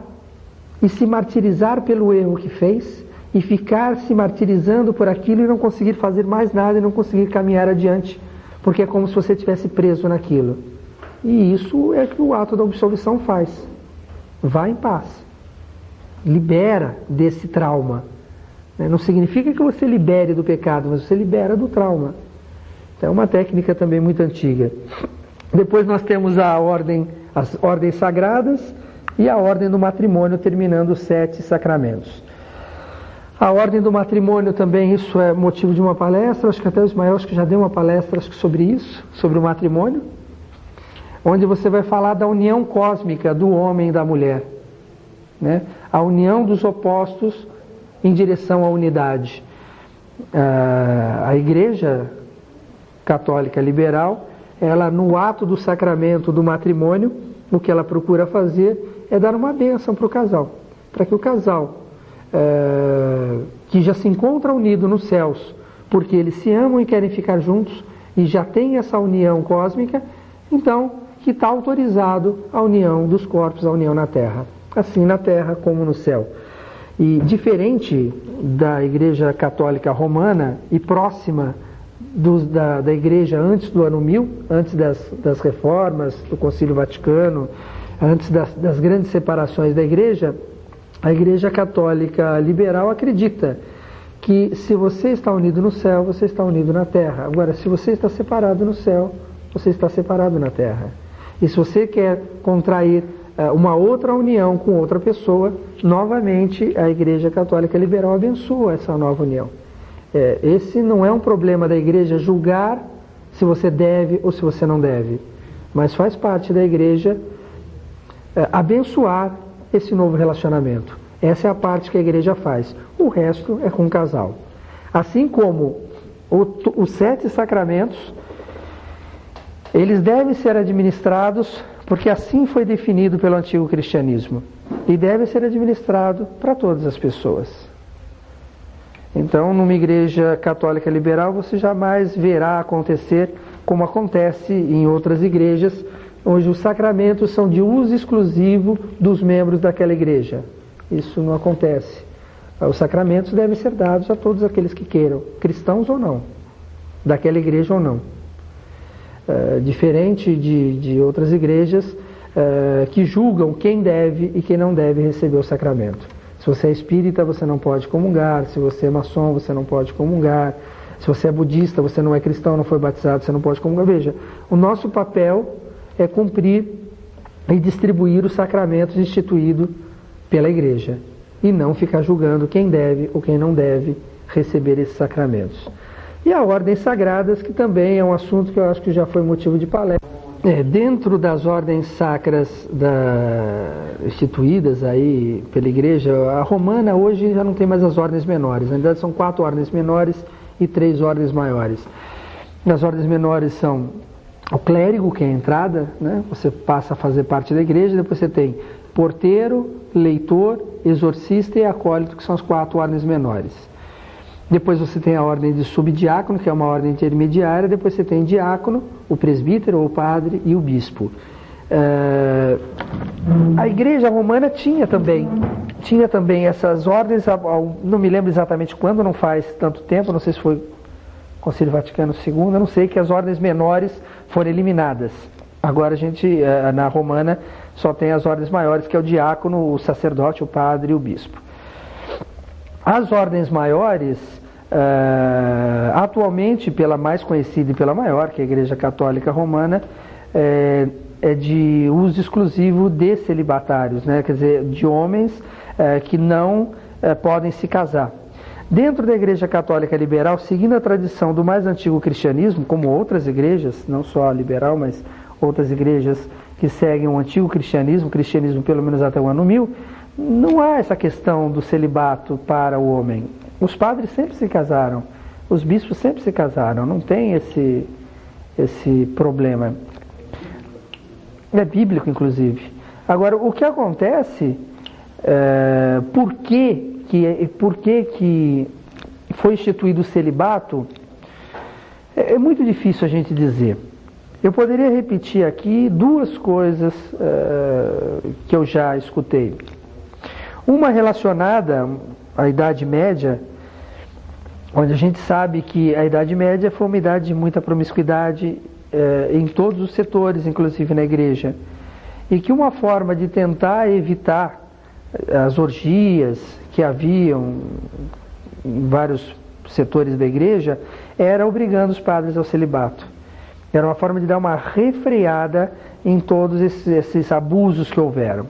e se martirizar pelo erro que fez e ficar se martirizando por aquilo e não conseguir fazer mais nada e não conseguir caminhar adiante, porque é como se você estivesse preso naquilo. E isso é o que o ato da absolvição faz. Vá em paz. Libera desse trauma. Não significa que você libere do pecado, mas você libera do trauma. Então, é uma técnica também muito antiga. Depois nós temos as ordens sagradas e a ordem do matrimônio, terminando os 7 sacramentos. A ordem do matrimônio também, isso é motivo de uma palestra, acho que até o Ismael já deu uma palestra sobre isso, sobre o matrimônio, onde você vai falar da união cósmica do homem e da mulher, né? A união dos opostos em direção à unidade. A Igreja Católica Liberal, ela no ato do sacramento do matrimônio, o que ela procura fazer é dar uma bênção para o casal, para que o casal que já se encontra unido nos céus, porque eles se amam e querem ficar juntos, e já tem essa união cósmica, então que está autorizado a união dos corpos, a união na terra, assim na terra como no céu. E diferente da Igreja Católica Romana e próxima da Igreja antes do ano 1000, antes das reformas, do Concílio Vaticano, antes das grandes separações da Igreja, a Igreja Católica Liberal acredita que se você está unido no céu, você está unido na terra. Agora, se você está separado no céu, você está separado na terra. E se você quer contrair uma outra união com outra pessoa, novamente a Igreja Católica Liberal abençoa essa nova união. Esse não é um problema da Igreja julgar se você deve ou se você não deve, mas faz parte da Igreja abençoar esse novo relacionamento. Essa é a parte que a igreja faz. O resto é com o casal. Assim como os 7 sacramentos, eles devem ser administrados porque assim foi definido pelo antigo cristianismo. E deve ser administrado para todas as pessoas. Então, numa igreja católica liberal, você jamais verá acontecer como acontece em outras igrejas, onde os sacramentos são de uso exclusivo dos membros daquela igreja. Isso não acontece. Os sacramentos devem ser dados a todos aqueles que queiram, cristãos ou não, daquela igreja ou não. Diferente de outras igrejas que julgam quem deve e quem não deve receber o sacramento. Se você é espírita, você não pode comungar. Se você é maçom, você não pode comungar. Se você é budista, você não é cristão, não foi batizado, você não pode comungar. Veja, o nosso papel é cumprir e distribuir os sacramentos instituídos pela igreja e não ficar julgando quem deve ou quem não deve receber esses sacramentos. E a ordens sagradas, que também é um assunto que eu acho que já foi motivo de palestra. Dentro das ordens sacras instituídas aí pela igreja, a romana hoje já não tem mais as ordens menores. Na verdade são 4 ordens menores e 3 ordens maiores. As ordens menores são o clérigo, que é a entrada, né? Você passa a fazer parte da igreja, depois você tem porteiro, leitor, exorcista e acólito, que são as 4 ordens menores. Depois você tem a ordem de subdiácono, que é uma ordem intermediária. Depois você tem diácono, o presbítero ou o padre e o bispo. A igreja romana tinha também essas ordens, não me lembro exatamente quando, não faz tanto tempo, não sei se foi Concílio Vaticano II, eu não sei, que as ordens menores foram eliminadas. Agora a gente, na romana, só tem as ordens maiores, que é o diácono, o sacerdote, o padre e o bispo. As ordens maiores, atualmente, pela mais conhecida e pela maior, que é a Igreja Católica Romana, é de uso exclusivo de celibatários, né? Quer dizer, de homens que não podem se casar. Dentro da Igreja Católica Liberal, seguindo a tradição do mais antigo cristianismo, como outras igrejas, não só a liberal, mas outras igrejas que seguem o antigo cristianismo pelo menos até o ano 1000, não há essa questão do celibato para o homem. Os padres sempre se casaram, os bispos sempre se casaram, não tem esse problema. É bíblico, inclusive. Agora, o que acontece, por que foi instituído o celibato, é muito difícil a gente dizer. Eu poderia repetir aqui 2 coisas que eu já escutei. Uma relacionada à Idade Média, onde a gente sabe que a Idade Média foi uma idade de muita promiscuidade em todos os setores, inclusive na igreja. E que uma forma de tentar evitar as orgias que haviam em vários setores da igreja era obrigando os padres ao celibato. Era uma forma de dar uma refreada em todos esses abusos que houveram.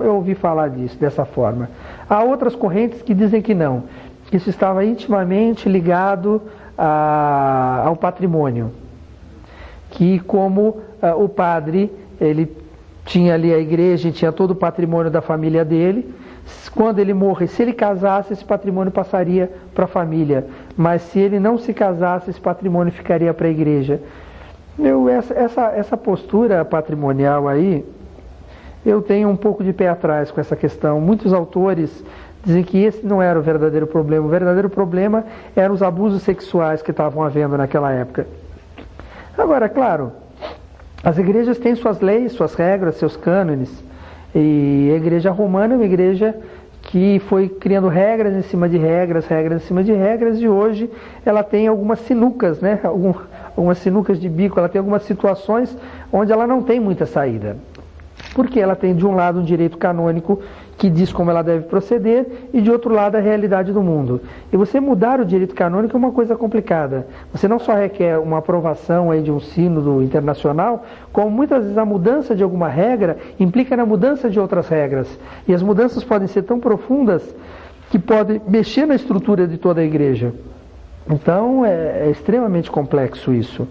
Eu ouvi falar disso, dessa forma. Há outras correntes que dizem que não, que isso estava intimamente ligado ao patrimônio. Que como o padre, ele tinha ali a igreja, tinha todo o patrimônio da família dele, quando ele morre, se ele casasse, esse patrimônio passaria para a família, mas se ele não se casasse, esse patrimônio ficaria para a igreja. Essa postura patrimonial aí, eu tenho um pouco de pé atrás com essa questão. Muitos autores dizem que esse não era o verdadeiro problema. O verdadeiro problema eram os abusos sexuais que estavam havendo naquela época. Agora, claro, as igrejas têm suas leis, suas regras, seus cânones. E a igreja romana é uma igreja que foi criando regras em cima de regras, regras em cima de regras, e hoje ela tem algumas sinucas, né? Algumas sinucas de bico, ela tem algumas situações onde ela não tem muita saída. Porque ela tem de um lado um direito canônico que diz como ela deve proceder e de outro lado a realidade do mundo. E você mudar o direito canônico é uma coisa complicada. Você não só requer uma aprovação aí de um sínodo internacional, como muitas vezes a mudança de alguma regra implica na mudança de outras regras. E as mudanças podem ser tão profundas que podem mexer na estrutura de toda a igreja. Então é extremamente complexo isso.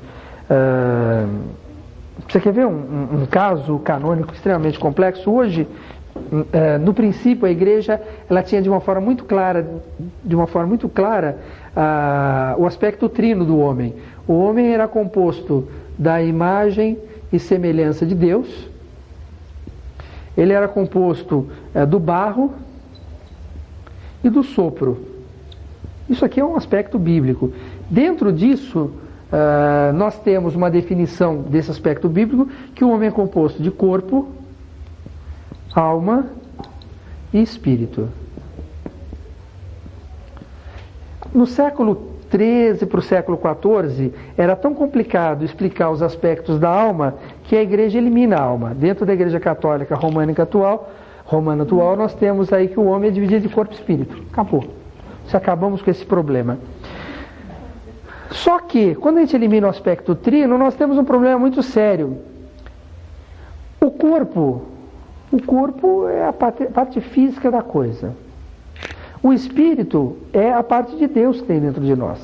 Você quer ver um caso canônico extremamente complexo? Hoje, No princípio, a igreja ela tinha de uma forma muito clara, o aspecto trino do homem. O homem era composto da imagem e semelhança de Deus. Ele era composto do barro e do sopro. Isso aqui é um aspecto bíblico. Dentro disso, nós temos uma definição desse aspecto bíblico, que o homem é composto de corpo, alma e espírito. No século XIII para o século XIV, era tão complicado explicar os aspectos da alma que a igreja elimina a alma. Dentro da igreja católica romana atual, nós temos aí que o homem é dividido de corpo e espírito. Acabou. Acabamos com esse problema. Só que, quando a gente elimina o aspecto trino, nós temos um problema muito sério. O corpo é a parte física da coisa. O espírito é a parte de Deus que tem dentro de nós.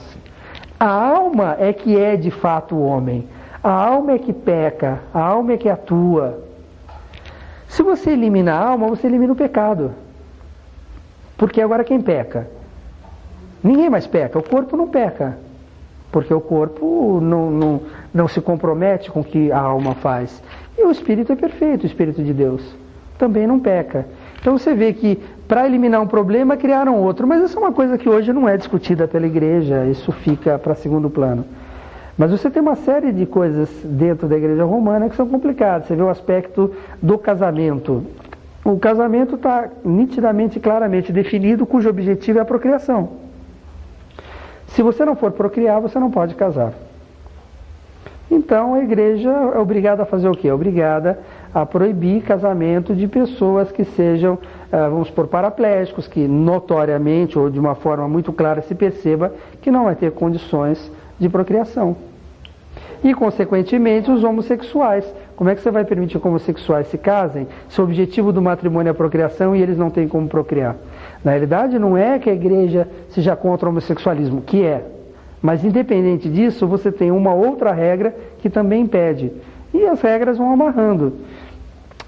A alma é que é de fato o homem. A alma é que peca, a alma é que atua. Se você elimina a alma, você elimina o pecado. Porque agora quem peca? Ninguém mais peca, o corpo não peca. Porque o corpo não se compromete com o que a alma faz. E o espírito é perfeito, o espírito de Deus também não peca. Então você vê que para eliminar um problema criaram outro, mas isso é uma coisa que hoje não é discutida pela igreja, isso fica para segundo plano. Mas você tem uma série de coisas dentro da igreja romana que são complicadas. Você vê o aspecto do casamento. O casamento está nitidamente, claramente definido, cujo objetivo é a procriação. Se você não for procriar, você não pode casar. Então a igreja é obrigada a fazer o quê? É obrigada a proibir casamento de pessoas que sejam, vamos supor, paraplégicos, que notoriamente ou de uma forma muito clara se perceba que não vai ter condições de procriação. E, consequentemente, os homossexuais. Como é que você vai permitir que homossexuais se casem se o objetivo do matrimônio é a procriação e eles não têm como procriar? Na realidade, não é que a igreja seja contra o homossexualismo, que é. Mas, independente disso, você tem uma outra regra que também impede. E as regras vão amarrando.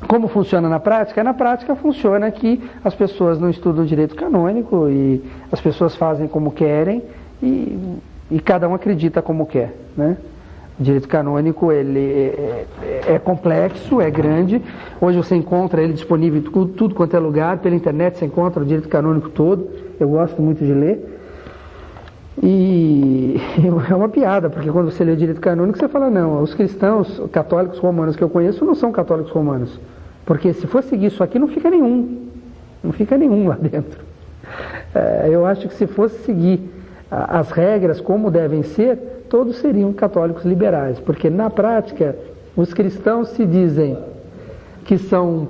Como funciona na prática? Na prática funciona que as pessoas não estudam direito canônico e as pessoas fazem como querem e cada um acredita como quer, né? O direito canônico ele é complexo, é grande. Hoje você encontra ele disponível em tudo quanto é lugar. Pela internet você encontra o direito canônico todo. Eu gosto muito de ler. E é uma piada, porque quando você lê o direito canônico, você fala, não, os cristãos católicos romanos que eu conheço não são católicos romanos. Porque se for seguir isso aqui, não fica nenhum lá dentro. Eu acho que se fosse seguir as regras como devem ser, todos seriam católicos liberais. Porque na prática, os cristãos se dizem que são...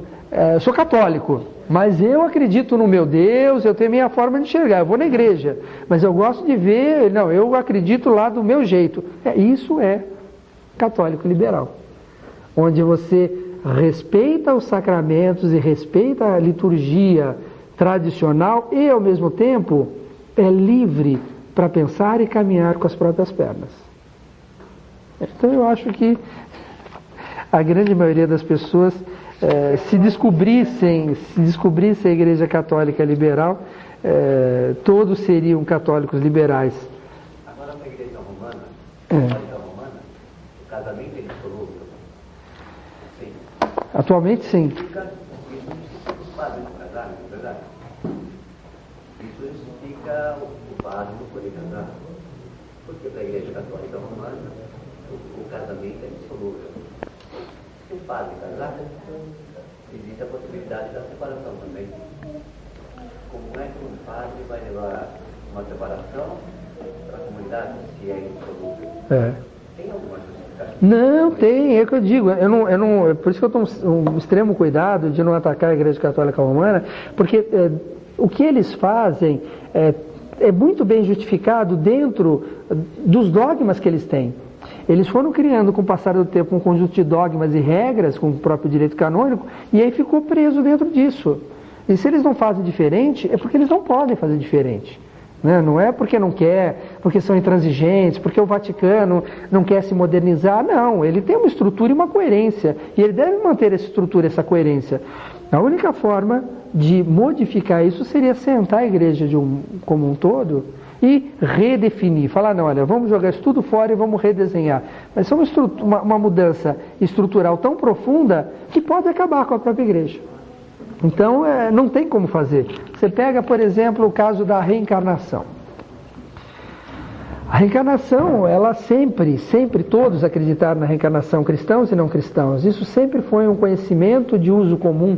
eu sou católico, mas eu acredito no meu Deus, eu tenho minha forma de enxergar, eu vou na igreja, mas eu gosto de ver, não, eu acredito lá do meu jeito. Isso é católico liberal, onde você respeita os sacramentos e respeita a liturgia tradicional e, ao mesmo tempo, é livre para pensar e caminhar com as próprias pernas. Então eu acho que a grande maioria das pessoas... se descobrissem a Igreja Católica Liberal, todos seriam católicos liberais. Agora, para a Igreja Romana, o casamento é dissoluto? Sim. Atualmente, sim. Isso os padres não casarem, não é verdade? Isso justifica o padre não poder casar. Porque para a Igreja Católica Romana, o casamento é dissoluto. Se o padre casar, existe a possibilidade da separação também. Como é que um padre vai levar uma separação para a comunidade se é indissolúvel? Tem alguma justificativa? Não, tem, é o que eu digo. Por isso que eu tomo um extremo cuidado de não atacar a Igreja Católica Romana, porque o que eles fazem é muito bem justificado dentro dos dogmas que eles têm. Eles foram criando, com o passar do tempo, um conjunto de dogmas e regras com o próprio direito canônico, e aí ficou preso dentro disso. E se eles não fazem diferente, é porque eles não podem fazer diferente. né? Não é porque não quer, porque são intransigentes, porque o Vaticano não quer se modernizar. Não, ele tem uma estrutura e uma coerência. E ele deve manter essa estrutura, essa coerência. A única forma de modificar isso seria sentar a igreja como um todo e redefinir. Falar, não, olha, vamos jogar isso tudo fora e vamos redesenhar. Mas é uma mudança estrutural tão profunda que pode acabar com a própria igreja. Então, não tem como fazer. Você pega, por exemplo, o caso da reencarnação. A reencarnação, ela sempre todos acreditaram na reencarnação, cristãos e não cristãos. Isso sempre foi um conhecimento de uso comum.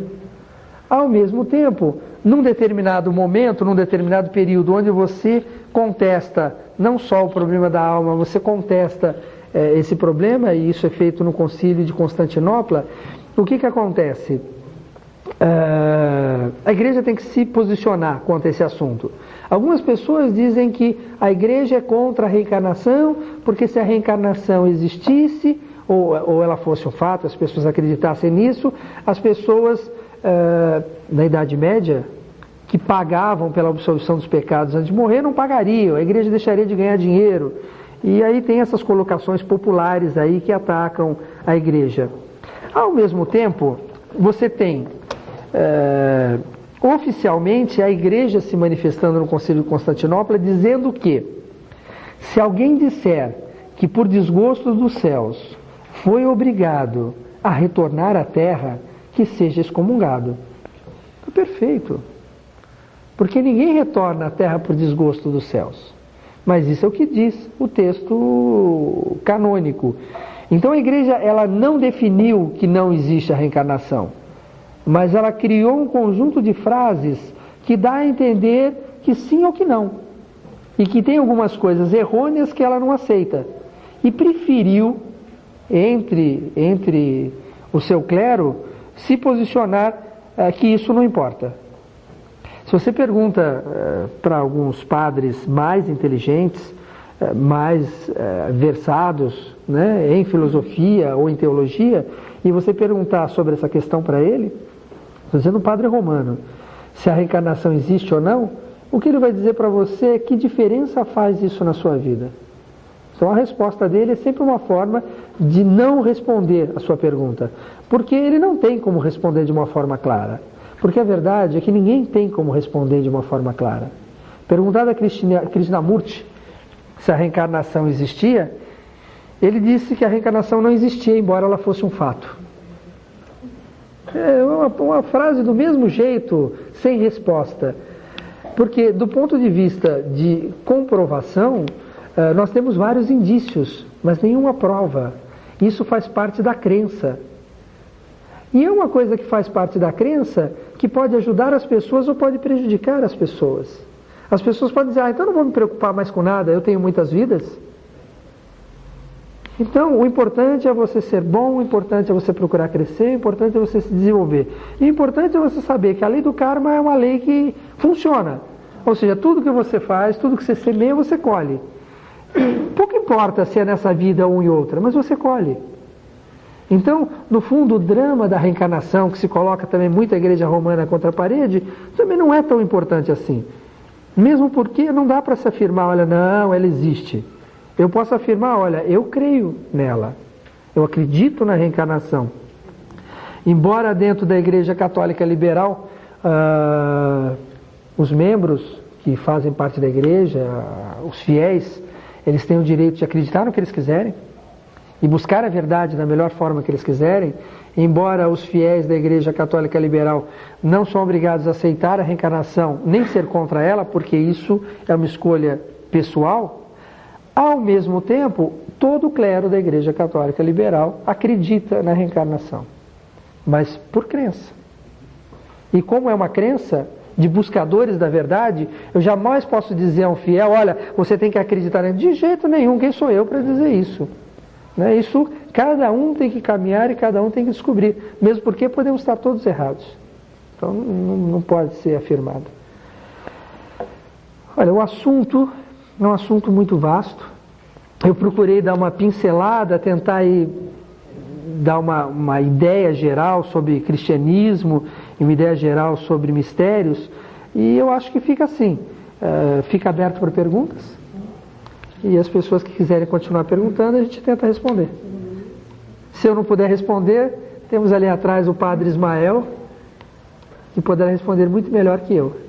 Ao mesmo tempo, num determinado momento, num determinado período, onde você contesta não só o problema da alma, você contesta esse problema, e isso é feito no Concílio de Constantinopla, o que acontece? A igreja tem que se posicionar quanto a esse assunto. Algumas pessoas dizem que a igreja é contra a reencarnação, porque se a reencarnação existisse, ou ela fosse um fato, as pessoas acreditassem nisso, as pessoas na Idade Média, que pagavam pela absolvição dos pecados antes de morrer, não pagariam, a igreja deixaria de ganhar dinheiro. E aí tem essas colocações populares aí que atacam a igreja. Ao mesmo tempo, você tem oficialmente a igreja se manifestando no Concílio de Constantinopla, dizendo que se alguém disser que por desgosto dos céus foi obrigado a retornar à terra, que seja excomungado. Perfeito. Porque ninguém retorna à terra por desgosto dos céus. Mas isso é o que diz o texto canônico. Então a igreja, ela não definiu que não existe a reencarnação, mas ela criou um conjunto de frases que dá a entender que sim ou que não. E que tem algumas coisas errôneas que ela não aceita. E preferiu, entre o seu clero, se posicionar que isso não importa. Se você pergunta para alguns padres mais inteligentes, mais versados, né, em filosofia ou em teologia, e você perguntar sobre essa questão para ele, estou dizendo um padre romano, se a reencarnação existe ou não, o que ele vai dizer para você é que diferença faz isso na sua vida. Então a resposta dele é sempre uma forma de não responder a sua pergunta, porque ele não tem como responder de uma forma clara. Porque a verdade é que ninguém tem como responder de uma forma clara. Perguntado a Krishnamurti se a reencarnação existia, ele disse que a reencarnação não existia, embora ela fosse um fato. É uma frase do mesmo jeito, sem resposta. Porque do ponto de vista de comprovação, nós temos vários indícios, mas nenhuma prova. Isso faz parte da crença. E é uma coisa que faz parte da crença que pode ajudar as pessoas ou pode prejudicar as pessoas. As pessoas podem dizer, então não vou me preocupar mais com nada, eu tenho muitas vidas. Então, o importante é você ser bom, o importante é você procurar crescer, o importante é você se desenvolver. E o importante é você saber que a lei do karma é uma lei que funciona. Ou seja, tudo que você faz, tudo que você semeia, você colhe. Pouco importa se é nessa vida ou em outra, mas você colhe. Então, no fundo, o drama da reencarnação, que se coloca também muita igreja romana contra a parede, também não é tão importante assim. Mesmo porque não dá para se afirmar, olha, não, ela existe. Eu posso afirmar, olha, eu creio nela. Eu acredito na reencarnação. Embora dentro da Igreja Católica Liberal, os membros que fazem parte da igreja, os fiéis, eles têm o direito de acreditar no que eles quiserem e buscar a verdade da melhor forma que eles quiserem, embora os fiéis da Igreja Católica Liberal não são obrigados a aceitar a reencarnação, nem ser contra ela, porque isso é uma escolha pessoal, ao mesmo tempo, todo o clero da Igreja Católica Liberal acredita na reencarnação, mas por crença. E como é uma crença de buscadores da verdade, eu jamais posso dizer a um fiel, olha, você tem que acreditar nele. De jeito nenhum, quem sou eu para dizer isso? Né? Isso, cada um tem que caminhar e cada um tem que descobrir, mesmo porque podemos estar todos errados. Então, não pode ser afirmado. Olha, o assunto é um assunto muito vasto. Eu procurei dar uma pincelada, tentar dar uma ideia geral sobre cristianismo e uma ideia geral sobre mistérios, e eu acho que fica assim. fica aberto para perguntas. E as pessoas que quiserem continuar perguntando, a gente tenta responder. Se eu não puder responder, temos ali atrás o padre Ismael, que poderá responder muito melhor que eu.